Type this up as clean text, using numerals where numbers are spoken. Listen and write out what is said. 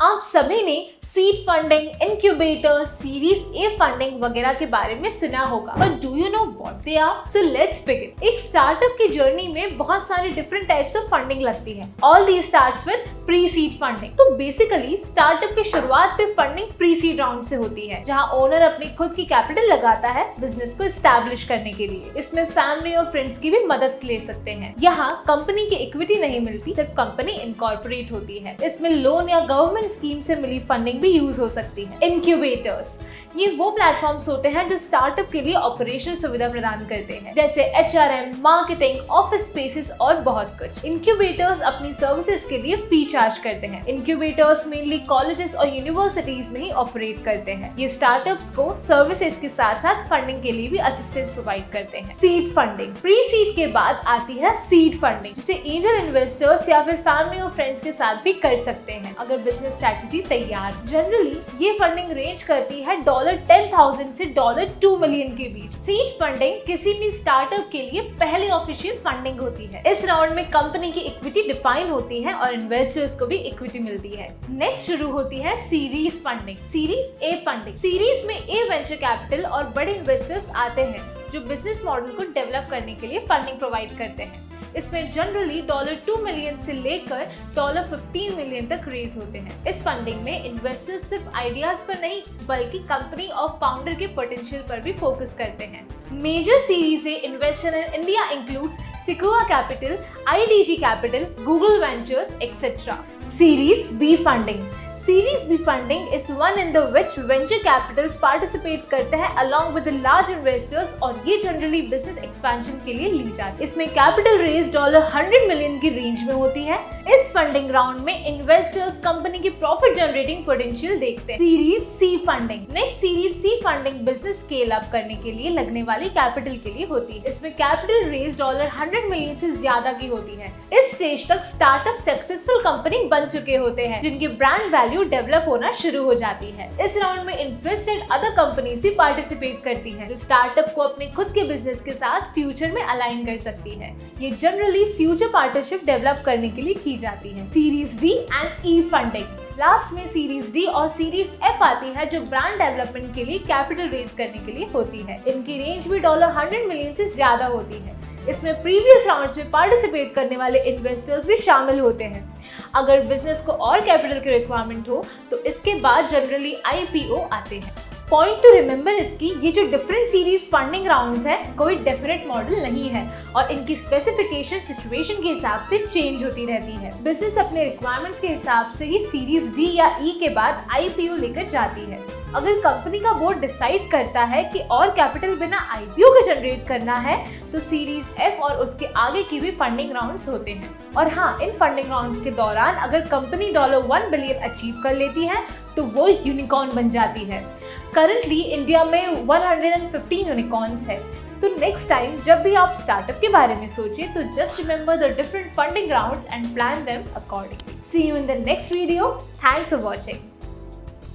आप सभी ने seed funding, incubator, series A funding वगैरह के बारे में सुना होगा, पर do you know what they are? So let's begin. एक स्टार्टअप की जर्नी में बहुत सारे डिफरेंट टाइप्स ऑफ फंडिंग लगती है। All these starts with pre seed funding. तो बेसिकली स्टार्टअप की शुरुआत पे फंडिंग प्री सीड राउंड से होती है, जहां ओनर अपनी खुद की कैपिटल लगाता है बिजनेस को एस्टैब्लिश करने के लिए। इसमें फैमिली और फ्रेंड्स की भी मदद ले सकते हैं। यहाँ कंपनी की इक्विटी नहीं मिलती, सिर्फ कंपनी इनकॉर्पोरेट होती है। इसमें लोन या गवर्नमेंट स्कीम से मिली फंडिंग भी यूज हो सकती है। इंक्यूबेटर्स, ये वो प्लेटफॉर्म्स होते हैं जो स्टार्टअप के लिए ऑपरेशन सुविधा प्रदान करते हैं, जैसे HRM, मार्केटिंग, ऑफिस स्पेसेस और बहुत कुछ। इंक्यूबेटर्स अपनी सर्विसेज के लिए फी चार्ज करते हैं। इंक्यूबेटर्स मेनली कॉलेजेस और यूनिवर्सिटीज में ही ऑपरेट करते हैं। ये स्टार्टअप्स को सर्विसेज के साथ साथ फंडिंग के लिए भी असिस्टेंस प्रोवाइड करते हैं। सीड फंडिंग, प्री सीड के बाद आती है सीड फंडिंग, जिसे एंजल इन्वेस्टर्स या फिर फैमिली और फ्रेंड्स के साथ भी कर सकते हैं अगर बिजनेस स्ट्रेटजी तैयार। जनरली ये फंडिंग रेंज करती है $10,000 से $2 मिलियन के बीच। सीड फंडिंग किसी भी स्टार्टअप के लिए पहली ऑफिशियल फंडिंग होती है। इस राउंड में कंपनी की इक्विटी डिफाइन होती है और इन्वेस्टर्स को भी इक्विटी मिलती है। नेक्स्ट शुरू होती है series funding, series A funding. Series में ए वेंचर कैपिटल और बड़े इन्वेस्टर्स आते हैं जो बिजनेस मॉडल को डेवलप करने के लिए फंडिंग प्रोवाइड करते हैं। इसमें जनरली $2 मिलियन से लेकर $15 मिलियन तक रेज होते हैं। इस फंडिंग में इन्वेस्टर्स सिर्फ आइडियाज पर नहीं बल्कि कंपनी और फाउंडर के पोटेंशियल पर भी फोकस करते हैं। Major series A investor in India includes Sequoia Capital, IDG Capital, Google Ventures, etc. Series B funding. Series B funding is one in the which venture capitals participate करते हैं along with the large investors और ये generally business expansion के लिए ली जाती है। इसमें capital raise $100 million की रेंज में होती है। इस फंडिंग राउंड में इन्वेस्टर्स कंपनी की प्रॉफिट जनरेटिंग पोटेंशियल देखते हैं। सीरीज सी फंडिंग, नेक्स्ट सीरीज सी फंडिंग बिजनेस स्केल अप करने के लिए लगने वाली कैपिटल के लिए होती है। इसमें कैपिटल रेज $100 मिलियन से ज्यादा की होती है। इस स्टेज तक स्टार्टअप सक्सेसफुल कंपनी बन चुके होते हैं जिनकी ब्रांड वैल्यू डेवलप होना शुरू हो जाती है। इस राउंड में इंटरेस्टेड अदर कंपनीज भी पार्टिसिपेट करती हैं जो स्टार्टअप को अपने खुद के बिजनेस के साथ फ्यूचर में अलाइन कर सकती है। ये जनरली फ्यूचर पार्टनरशिप डेवलप करने के लिए की जाती है। Series D and E funding, last में सीरीज डी और सीरीज एफ आती है जो ब्रांड डेवलपमेंट के लिए कैपिटल रेज करने के लिए होती है। इनकी रेंज भी $100 मिलियन से ज्यादा होती है। इसमें प्रीवियस राउंड्स में पार्टिसिपेट करने वाले इन्वेस्टर्स भी शामिल होते हैं। अगर बिजनेस को और कैपिटल की रिक्वायरमेंट हो तो इसके बाद जनरली IPO आते हैं। पॉइंट टू रिमेंबर इसकी, ये जो डिफरेंट सीरीज फंडिंग राउंड्स है कोई डेफिनेट मॉडल नहीं है और इनकी स्पेसिफिकेशन सिचुएशन के हिसाब से चेंज होती रहती है। बिजनेस अपने रिक्वायरमेंट्स के हिसाब से ही सीरीज डी या ई के बाद IPO लेकर जाती है। अगर कंपनी का बोर्ड डिसाइड करता है कि और कैपिटल बिना IPO के जनरेट करना है तो सीरीज एफ और उसके आगे की भी फंडिंग राउंड्स होते हैं। और हाँ, इन फंडिंग राउंड्स के दौरान अगर कंपनी $1 बिलियन अचीव कर लेती है तो वो यूनिकॉर्न बन जाती है। करंटली इंडिया में 115 यूनिकॉर्न्स है। तो नेक्स्ट टाइम जब भी आप स्टार्टअप के बारे में सोचिए तो just remember the different funding rounds and plan them accordingly. See you in the next video. Thanks for watching.